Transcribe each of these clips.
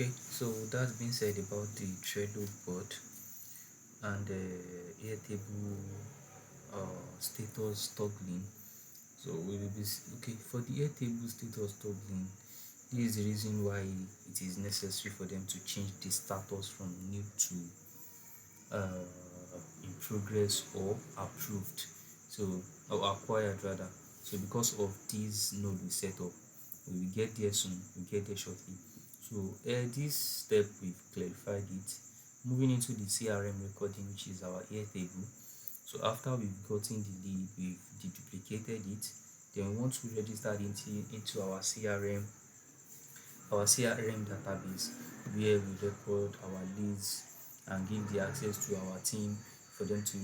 Okay, so that's been said about the Trello board and the Airtable status toggling. So we will be okay for the Airtable status toggling. This is the reason why it is necessary for them to change the status from new to uh, in progress or approved. So or acquired rather. So because of this node we set up, we will get there soon. We'll get there shortly. So this step we've clarified it. Moving into the CRM recording, which is our Airtable. So after we've gotten the lead, we've deduplicated it. Then we want to register it into our CRM database where we record our leads and give the access to our team for them to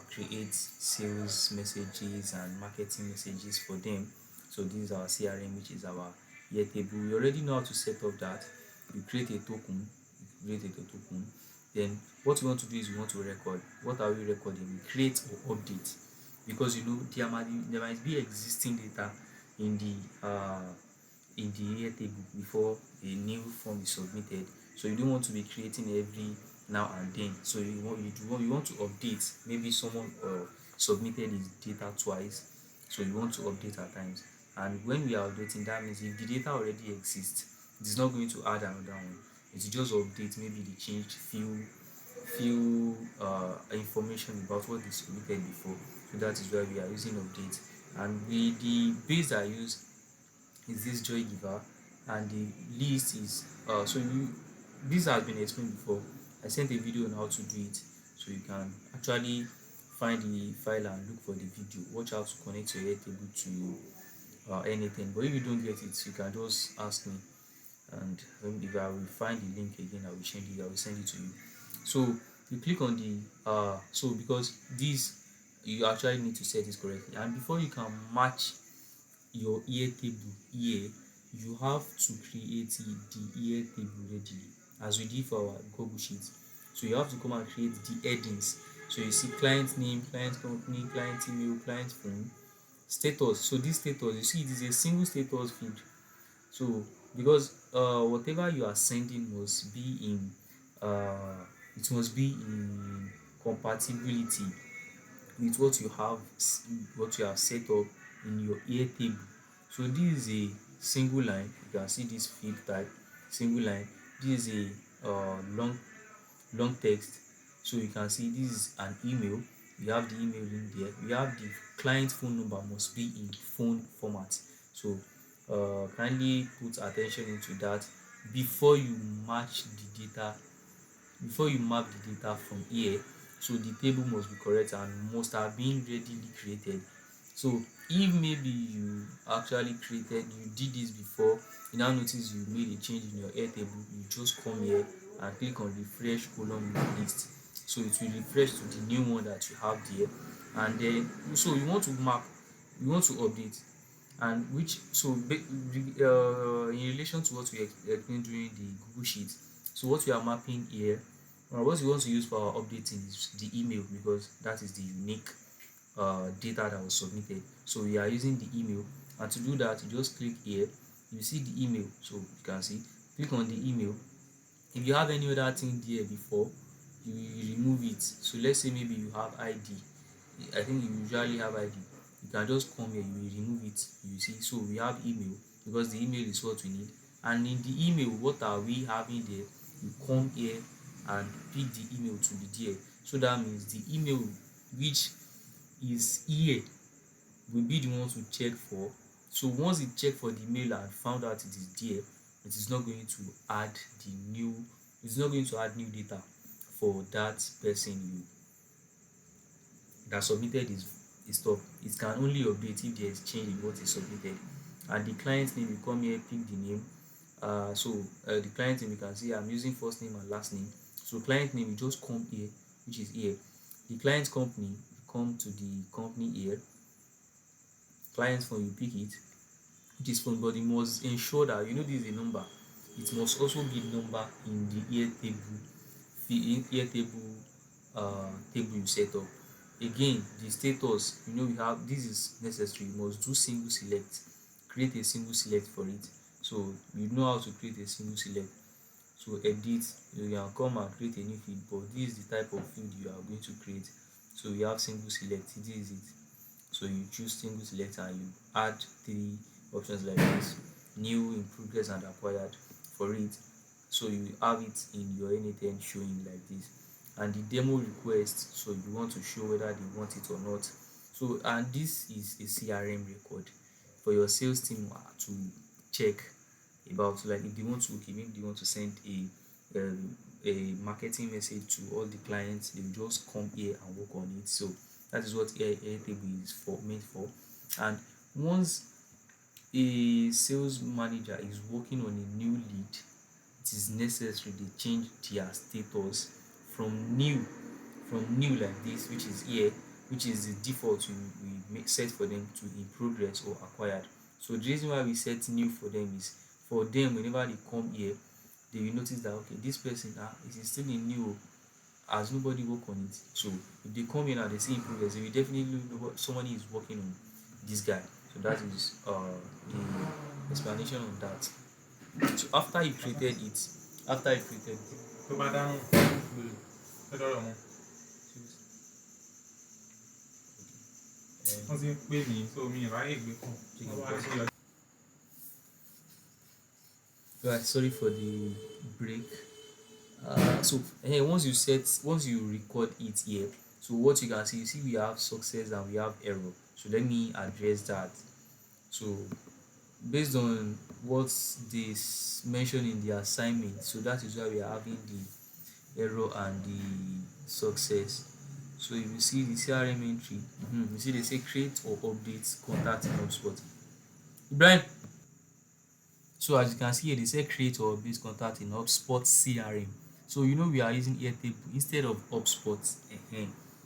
create sales messages and marketing messages for them. So this is our CRM, which is our Airtable. We already know how to set up that. You create a token. Then what we want to do is we want to record. What are we recording? We create or update, because there might be existing data in the Airtable before a new form is submitted. So you don't want to be creating every now and then. So you want to update. Maybe someone submitted his data twice, so you want to update at times. And when we are updating, that means if the data already exists, it is not going to add another one. It will just update. Maybe they changed few information about what they submitted before. So that is why we are using update. And the base I use is this joy giver, and the list is this has been explained before. I sent a video on how to do it, so you can actually find the file and look for the video. Watch how to connect your Airtable to anything. But if you don't get it, you can just ask me, and if I will find the link again, I will send it to you. So you click on the because this, you actually need to set this correctly, and before you can match your Airtable here, you have to create the Airtable readily, as we did for our Google Sheet. So you have to come and create the headings. So you see client name, client company, client email, client phone, status. So this status, you see, it is a single status field. So because whatever you are sending must be in it must be in compatibility with what you have set up in your Airtable. So this is a single line. You can see this field type, single line. This is a long text. So you can see this is an email. We have the email in there. We have the client phone number must be in phone format. So kindly put attention into that before you match the data, before you map the data from here. So the table must be correct and must have been readily created. So if maybe you actually created, you did this before, you now notice you made a change in your Airtable, you just come here and click on refresh column list. So it will refresh to the new one that you have there. And then so you want to map, you want to update, and which in relation to what we explained during the Google Sheet. So what we are mapping here, what we want to use for our updating is the email, because that is the unique data that was submitted. So we are using the email, and to do that, you just click here. You see the email, so you can see. Click on the email. If you have any other thing there before, you remove it. So let's say maybe you have ID. I think you usually have ID. You can just come here, you will remove it. You see, so we have email, because the email is what we need. And in the email, what are we having there? You come here and pick the email to be there. So that means the email which is here will be the one to check for. So once it check for the mail and found out it is there, it is not going to add the new it's not going to add new data for that person that submitted his stuff. It can only update if there is change in what is submitted. And the client name, you come here, pick the name. The client name, you can see I'm using first name and last name. So client name, you just come here, which is here. The client company, you come to the company here. Client phone, you pick it, which is phone, but you must ensure that this is a number. It must also be number in the Airtable table you set up. Again, the status, we have this is necessary. You must do single select. Create a single select for it. So you know how to create a single select. to edit. You can come and create a new field, but this is the type of field you are going to create. So you have single select, this is it. So you choose single select and you add three options like this: new, in progress, and acquired for it. So you have it in your anything showing like this. And the demo request, so you want to show whether they want it or not. So, and this is a CRM record for your sales team to check about, so like if they want to, okay, maybe they want to send a marketing message to all the clients, they will just come here and work on it. So that is what Airtable is for, meant for. And once a sales manager is working on a new lead, it is necessary they change their status from new, like this, which is here, which is the default we make set for them, to in progress or acquired. So the reason why we set new for them is for them, whenever they come here, they will notice that, okay, this person, it is still in new, as nobody work on it. So if they come in and they see in progress, they will definitely know what somebody is working on this guy. So that is the explanation on that. So after you created tó bá dáhùn tó dọ́rọ̀ wọn wọ́n ti ń pè mí so mi ìráyè gbé kàn wọ́n wá sí ọjọ́. right, sorry for the break. So once you record it here, so what you can see, you see we have success and we have error. So let me address that. So based on what they mentioned in the assignment, so that is why we are having the error and the success. So if you see the CRM entry, you see they say create or update contact in HubSpot. Ibrahim. So as you can see here, they say create or update contact in HubSpot CRM. So we are using Airtable instead of HubSpot.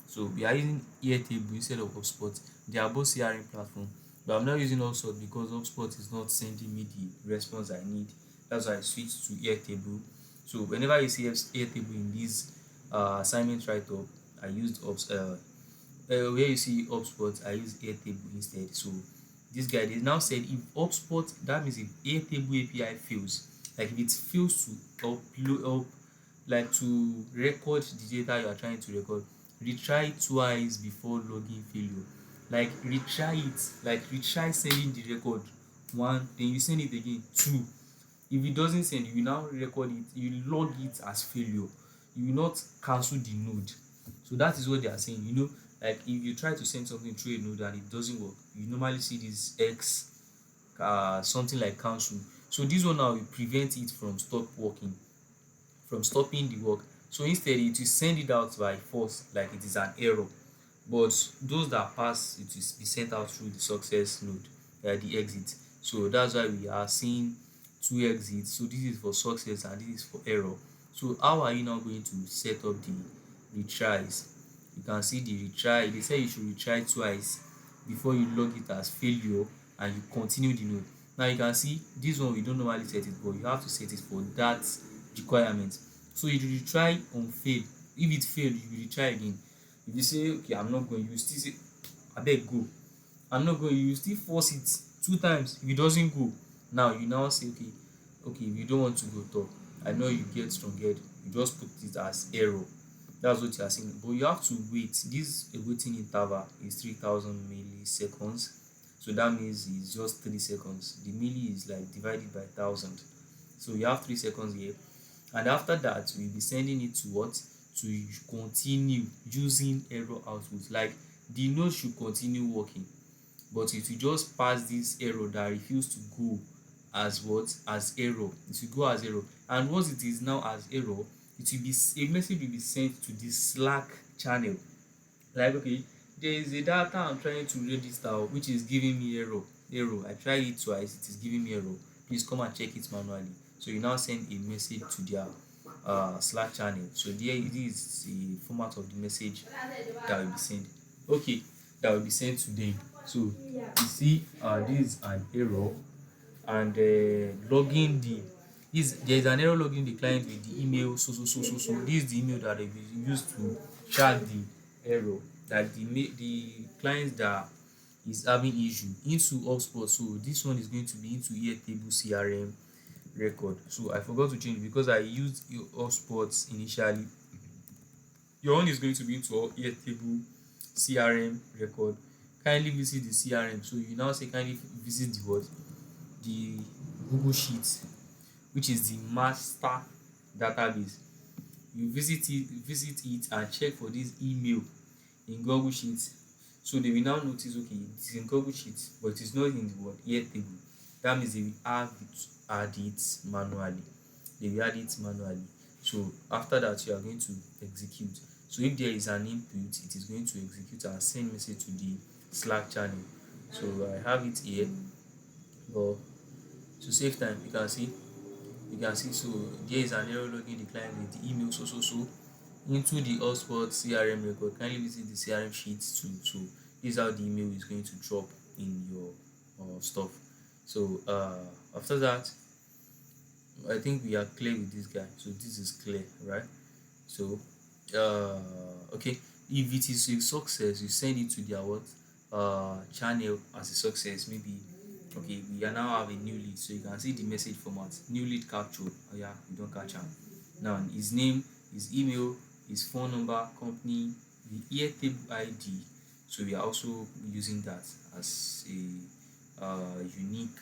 So we are using Airtable instead of HubSpot. They are both CRM platform, but I'm not using HubSpot because HubSpot is not sending me the response I need. That's why I switched to Airtable. So whenever you see Airtable in this assignment write up, I used where you see HubSpot, I use Airtable instead. So this guy, they now said if HubSpot, that means if Airtable API fails, like if it fails to upload up, like to record the data you are trying to record, retry twice before logging failure. Like retry sending the record one, then you send it again two. If it doesn't send, you will now record it, you log it as failure. You will not cancel the node. So that is what they are saying. Like if you try to send something through a node and it doesn't work, you normally see this X, something like cancel. So this one now will prevent it from stopping the work. So instead it will send it out by force, like it is an error. But those that pass, it will be sent out through the success node, the exit. So that's why we are seeing two exits. So this is for success and this is for error. So how are you now going to set up the retries? You can see the retry. They say you should retry twice before you log it as failure and you continue the node. Now you can see this one we don't normally set it, but you have to set it for that requirement. So you retry on fail. If it fail, you will retry again. If you say, okay, I'm not going, you still say, abeg go. I'm not going, you still force it two times. If it doesn't go, now you now say, okay, if you don't want to go, talk. I know you get strong head. You just put it as error. That's what you are saying. But you have to wait. This waiting interval is 3000 milliseconds. So that means it's just 3 seconds. The milli is like divided by 1000. So you have 3 seconds here. And after that, we'll be sending it to what? To continue using error output. Like the node should continue working, but it will just pass this error that refuse to go as what? As error. It will go as error. And once it is now as error, it will be a message will be sent to the Slack channel. Like, okay, there is a data I'm trying to register which is giving me error. I tried it twice, it is giving me error. Please come and check it manually. So you now send a message to their Slack channel. So there it is, the format of the message that will be sent. Okay, that will be sent to them. So you see, this is an error, and logging there is an error logging the client with the email so. This is the email that they will use to track the error, that the client that is having issue into HubSpot. So this one is going to be into Airtable CRM. record. So I forgot to change because I used hotspots initially. Your own is going to be into Airtable CRM record. Kindly visit the CRM. So you now say kindly visit the what? The Google Sheet, which is the master database. You visit it and check for this email in Google Sheets. So they will now notice, okay, it is in Google Sheets, but it is not in the what Airtable. That means they will have it add it manually. They will add it manually. So after that, you are going to execute. So if there is an input, it is going to execute and send message to the Slack channel. So I have it here, but to save time, you can see so there is an error logging the client with the email so into the hotspot CRM record. Kindly visit the CRM sheet too. So this is how the email is going to drop in your stuff. So after that, I think we are clear with this guy. So this is clear, right? So okay, if it is a success, you send it to their what channel as a success. Maybe okay, we are now have a new lead, so you can see the message format, new lead capture. Oh yeah, you don't catch him. Now his name, his email, his phone number, company, the Airtable ID. So we are also using that as a unique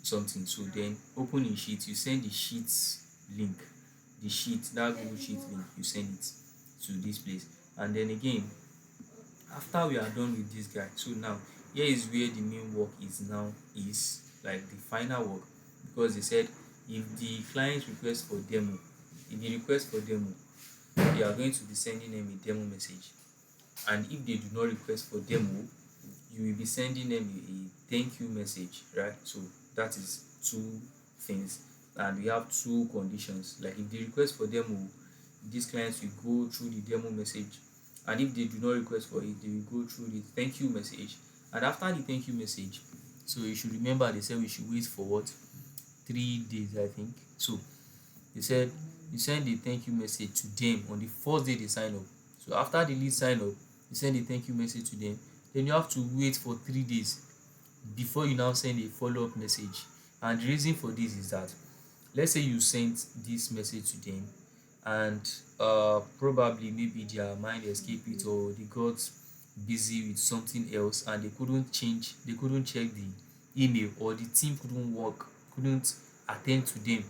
something. So then open in sheet, you send the sheets link, the sheet, that Google Sheet link, you send it to this place. And then again, after we are done with this guy, so now here is where the main work is now, is like the final work, because they said if the client requests for demo, if they request for demo, they are going to be sending them a demo message. And if they do not request for demo, you will be sending them a thank you message, right? So that is two things, and we have two conditions. Like if they request for demo, these clients will go through the demo message, and if they do not request for it, they will go through the thank you message. And after the thank you message, so you should remember they said we should wait for what, 3 days, I think. So they said you send the thank you message to them on the first day they sign up. So after the lead sign up, you send a thank you message to them. Then you have to wait for 3 days before you now send a follow-up message. And the reason for this is that, let's say you sent this message to them, and probably maybe their mind escaped it, or they got busy with something else and they couldn't check the email, or the team couldn't attend to them.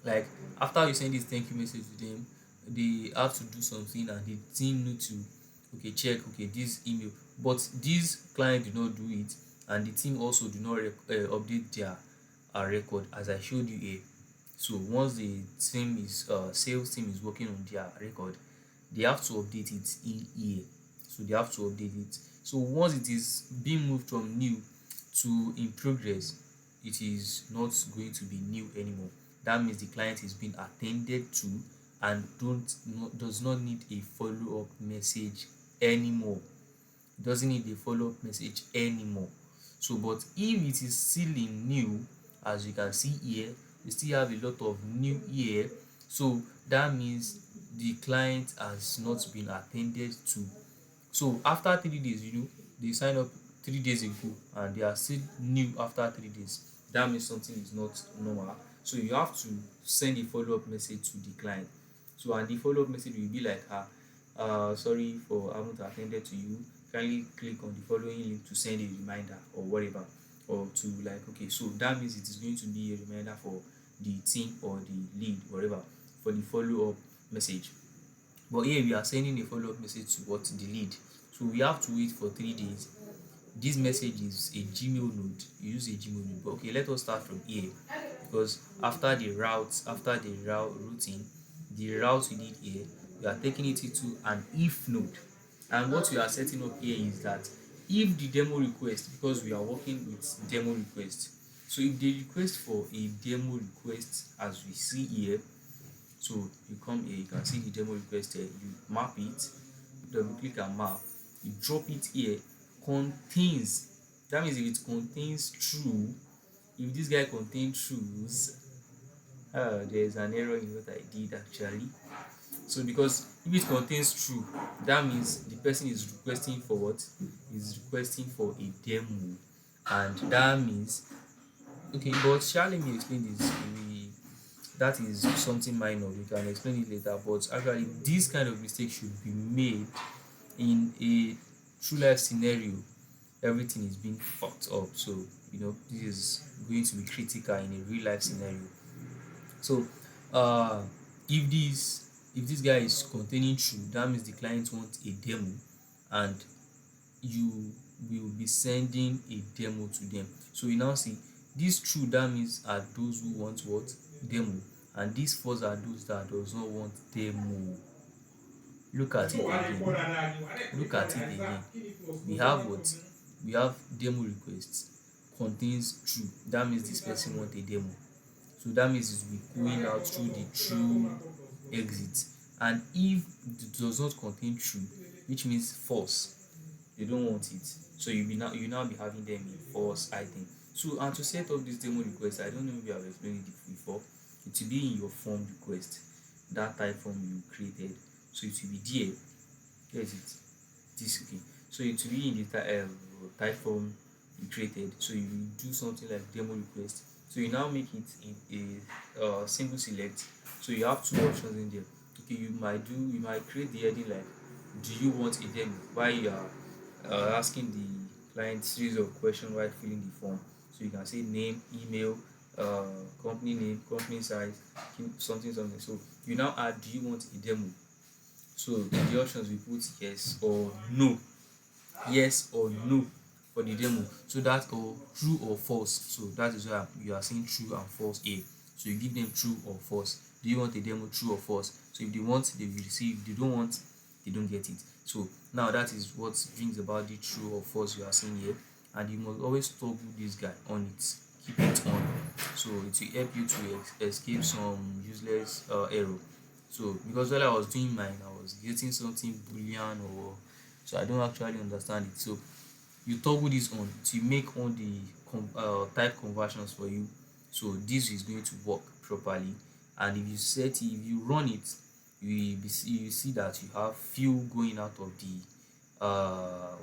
Like after you send this thank you message to them, they have to do something and the team need to okay check okay this email, but this client do not do it, and the team also do not update their record as I showed you here. So once the team is sales team is working on their record, they have to update it in here. So they have to update it. So once it is being moved from new to in progress, it is not going to be new anymore. That means the client is being attended to and does not need a follow-up message anymore. Doesn't need a follow-up message anymore. So but if it is still in new, as you can see here, we still have a lot of new here. So that means the client has not been attended to. So after 3 days, they sign up 3 days ago and they are still new after 3 days. That means something is not normal. So you have to send a follow-up message to the client. So and the follow-up message will be like, sorry for having to attended to you. Kindly click on the following link to send a reminder or whatever. Or to like, okay, so that means it is going to be a reminder for the team or the lead, whatever, for the follow-up message. But here we are sending a follow-up message to what, the lead. So we have to wait for 3 days. This message is a Gmail node. You use a Gmail node. But okay, let us start from here, because after the routing, the route we did here, we are taking it into an if node. And what we are setting up here is that if the demo request, because we are working with demo request, so if they request for a demo request as we see here, so you come here, you can see the demo request here, you map it, double click and map, you drop it here, contains, that means if it contains true, if this guy contains truths, there is an error in what I did actually. So because if it contains true, that means the person is requesting for what, is requesting for a demo, and that means Okay, but shall let me explain this. That is something minor. We can explain it later. But actually, this kind of mistake should be made in a true life scenario. Everything is being fucked up. So this is going to be critical in a real life scenario. So, uh, if this guy is containing true, that means the client wants a demo, and you will be sending a demo to them. So you now see these true, that means are those who want what? Demo. And these false are those that does not want demo. Look at it again. Look at it again. We have what? We have demo requests contains true. That means this person want a demo. So that means it will be going out through the true exit. And if it does not contain true, which means false, they don't want it. So you now be having them in false item. So, and to set up this demo request, I don't know if you have explained it before. It will be in your form request, that type form you created. So it will be there. Where is it? This, okay. So it will be in the type form you created. So you do something like demo request. So you now make it in a single select. So you have two options in there. Okay, you might create the heading like, do you want a demo, while you are asking the client series of questions while filling the form. So you can say name, email, uh, company name, company size, something. So you now add, do you want a demo? So in the options we put yes or no, yes or no for the demo. So that, or true or false. So that is why you are saying true and false here. So you give them true or false. Do you want a demo, true or false? So if they want, they will receive. If they don't want, they don't get it. So now that is what brings about the true or false you are seeing here. And you must always toggle this guy on it. Keep it on. So it will help you to escape some useless error. So because while I was doing mine, I was getting something boolean, or so I don't actually understand it. So you toggle this on to make all the type conversions for you. So this is going to work properly. And if you set it, if you run it, you see that you have few going out of the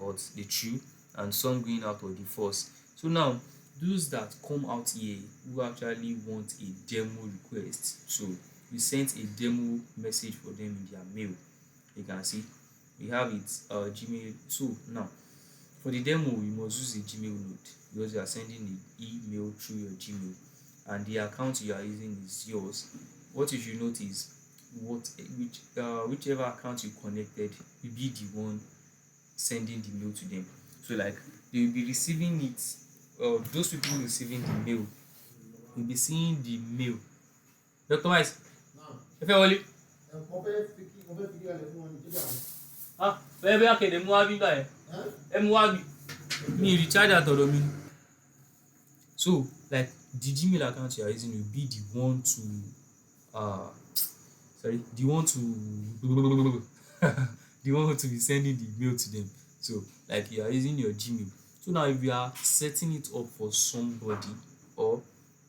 what's the true, and some going out of the false. So now those that come out here who actually want a demo request, so we sent a demo message for them in their mail. You can see we have it Gmail. So now for the demo, you must use a Gmail node because you are sending an email through your Gmail, and the account you are using is yours. What you should note is whichever account you connected will be the one sending the mail to them. So like they will be receiving it. Those people receiving the mail will be seeing the mail. Dr. Mice, ẹ fẹ́ wọlé. Bẹ́ẹ̀ bí akéde mú wá bí gbà yẹn. Ẹ mú wá bí. Me recharge àtọ̀dọ̀ mi. So like the Gmail account you are using will be the one to the one to the one to be sending the mail to them. So like you are using your Gmail. So now if you are setting it up for somebody or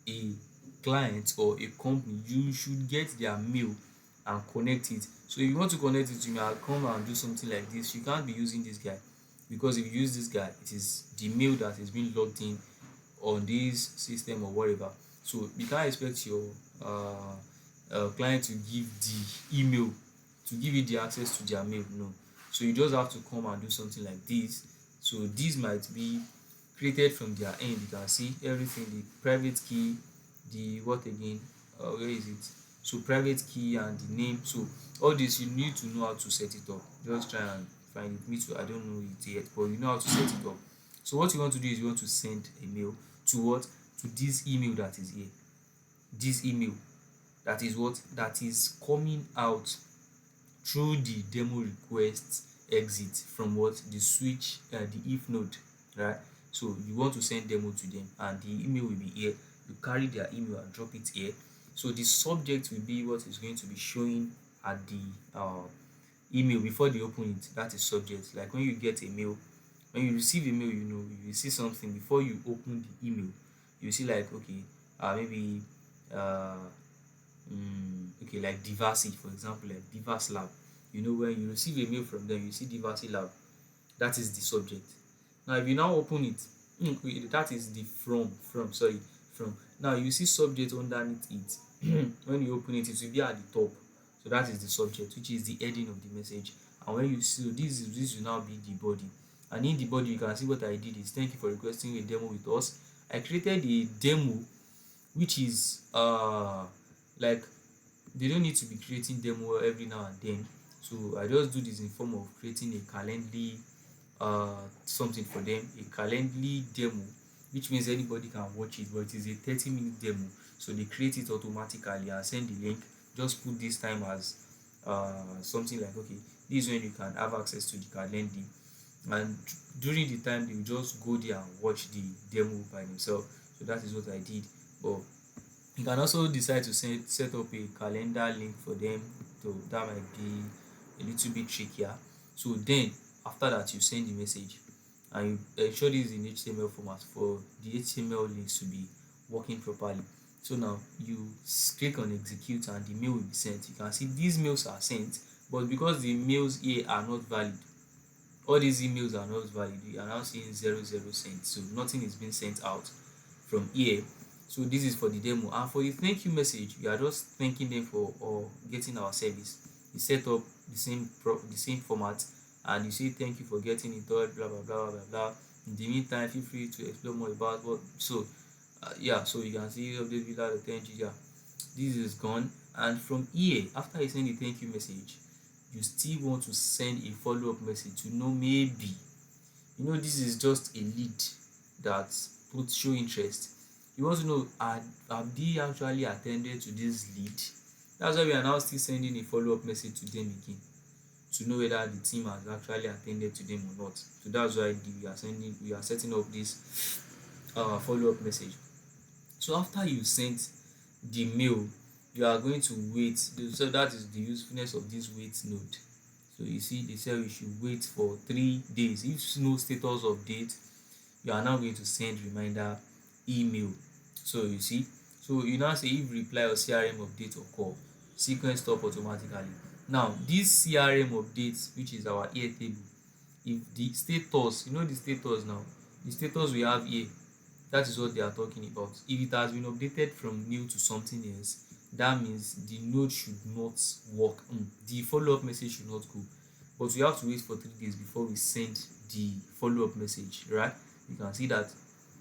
a client or a company, you should get their mail and connect it. So if you want to connect it, you may come and do something like this. You can't be using this guy, because if you use this guy, it is the mail that is being logged in on this system or whatever. So you can't expect your client to give the email, to give you the access to their mail. No. So you just have to come and do something like this. So this might be created from their end. You can see everything, the private key, the what again, where is it? So private key and the name. So all this you need to know how to set it up. Just try and find it. Me too, I don't know it yet, but you know how to set it up. So what you want to do is you want to send a mail to what? To this email that is here. This email that is what? That is coming out through the demo request exit from what? The switch, the if node, right? So you want to send demo to them, and the email will be here. You carry their email and drop it here. So the subject will be what is going to be showing at the email before they open it. That is subject. Like when you get a mail, when you receive a mail, you see something before you open the email. You see like, okay, maybe okay, like Diversity, for example, like Divas Lab. When you receive a mail from them, you see Diversity Lab. That is the subject. Now if you now open it, that is the from from. Now you see subject underneath it. When you open it, it will be at the top. So that is the subject, which is the heading of the message. And when you see, so this will now be the body. And in the body, you can see what I did is, thank you for requesting a demo with us. I created a demo, which is like, they don't need to be creating demo every now and then. So I just do this in form of creating a calendly something for them, a calendly demo, which means anybody can watch it, but it is a 30-minute demo. So they create it automatically and send the link. Just put this time as something like, okay, this is when you can have access to the calendly, and during the time they will just go there and watch the demo by themselves. So that is what I did. But you can also decide to set up a calendar link for them. So that might be a little bit trickier. So then after that, you send the message and you ensure this is in HTML format for the HTML links to be working properly. So now you click on execute and the mail will be sent. You can see these mails are sent, but because the mails here are not valid, all these emails are not valid, you are now seeing 00 sent. So nothing is being sent out from here. So this is for the demo. And for the thank you message, you are just thanking them for or getting our service. You set up the same format and you say thank you for getting in touch, blah blah blah blah blah. In the meantime, feel free to explore more about what. So yeah, so you can see update without the 10 giga. This is gone. And from here, after you send the thank you message, you still want to send a follow-up message to know, maybe, this is just a lead that put show interest. You want to know, have they actually attended to this lead? That's why we are now still sending a follow-up message to them again, to know whether the team has actually attended to them or not. So that's why we are setting up this follow-up message. So after you sent the mail, you are going to wait. So that is the usefulness of this wait node. So you see, they say we should wait for 3 days. If no status update, you are now going to send reminder email. So you see, so you now say if reply or CRM update occur, sequence stop automatically. Now this CRM update, which is our here table, if the status, the status now, the status we have here, that is what they are talking about. If it has been updated from new to something else, that means the node should not work. The follow-up message should not go. But we have to wait for 3 days before we send the follow-up message, right? You can see that.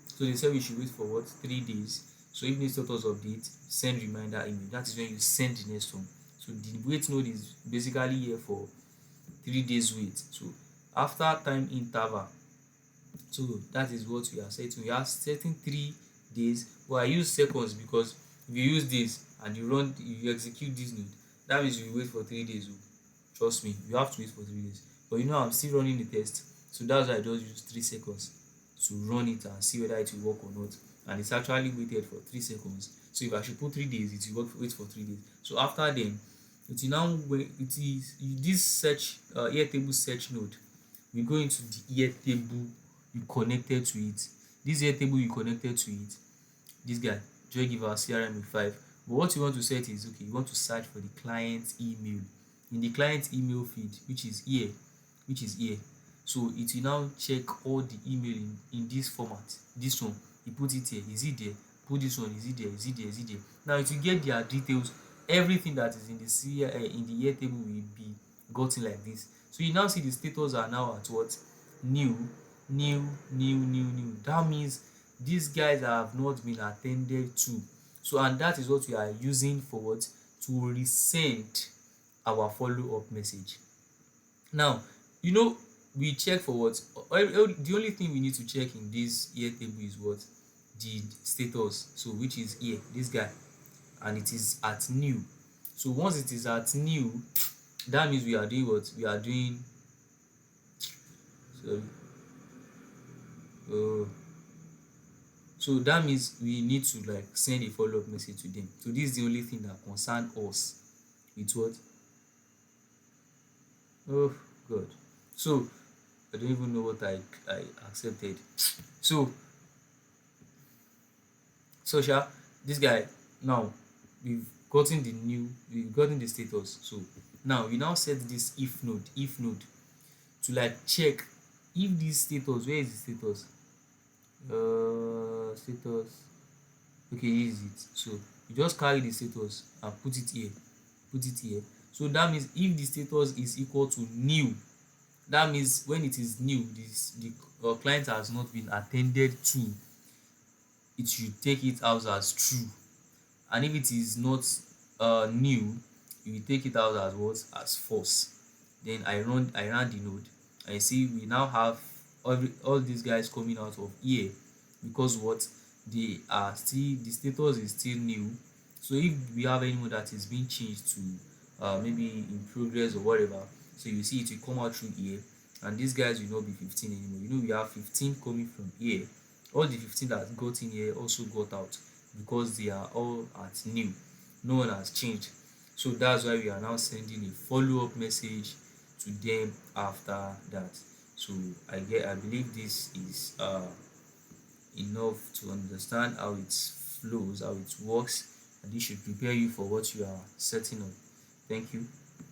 So they said we should wait for what? 3 days. So if new status update, send reminder email. That is when you send the next one. So the wait node is basically here for 3 days wait. So after time interval, so that is what we are setting. We are setting 3 days, but I use seconds because if you use this and you execute this node, that means you wait for 3 days. Trust me, you have to wait for 3 days. But I'm still running the test, so that's why I just use 3 seconds to run it and see whether it will work or not. And it's actually waited for 3 seconds. So if I should put 3 days, it will wait for 3 days. So after then, it will now it is this search Airtable search node. We go into the Airtable you connected to it. This Airtable you connected to it. This guy, joy giver CRM 5. But what you want to set is, okay, you want to search for the client's email in the client email feed, which is here. So it will now check all the email in this format. This one, you put it here, is it there? Put this one, is it there? Is it there? Is it there? Now it will get their details. Everything that is in the Airtable will be gotten like this. So you now see the status are now at what? New. That means these guys have not been attended to. So, and that is what we are using for what? To resend our follow-up message. Now, we check for what? The only thing we need to check in this here table is what? The status. So which is here, this guy, and it is at new. So once it is at new, that means we are doing what? We are doing, sorry, so that means we need to like send a follow-up message to them. So this is the only thing that concern us with what? Oh god. So I don't even know what I accepted. So sha, this guy, now we've gotten the status. So now we now set this if node to like check if this status, where is the status? Status. Okay, this is it. So you just carry the status and put it here, put it here. So that means if the status is equal to new, that means when it is new, this the client has not been attended to, it should take it out as true. And if it is not new, you will take it out as what? As false. Then I ran the node, and you see we now have all these guys coming out of here, because what? They are still, the status is still new. So if we have anyone that is being changed to maybe in progress or whatever, so you see it will come out through here, and these guys will not be 15 anymore. We have 15 coming from here. All the 15 that got in here also got out, because they are all at new. No one has changed. So that's why we are now sending a follow-up message to them after that. So I believe this is enough to understand how it flows, how it works, and this should prepare you for what you are setting up. Thank you.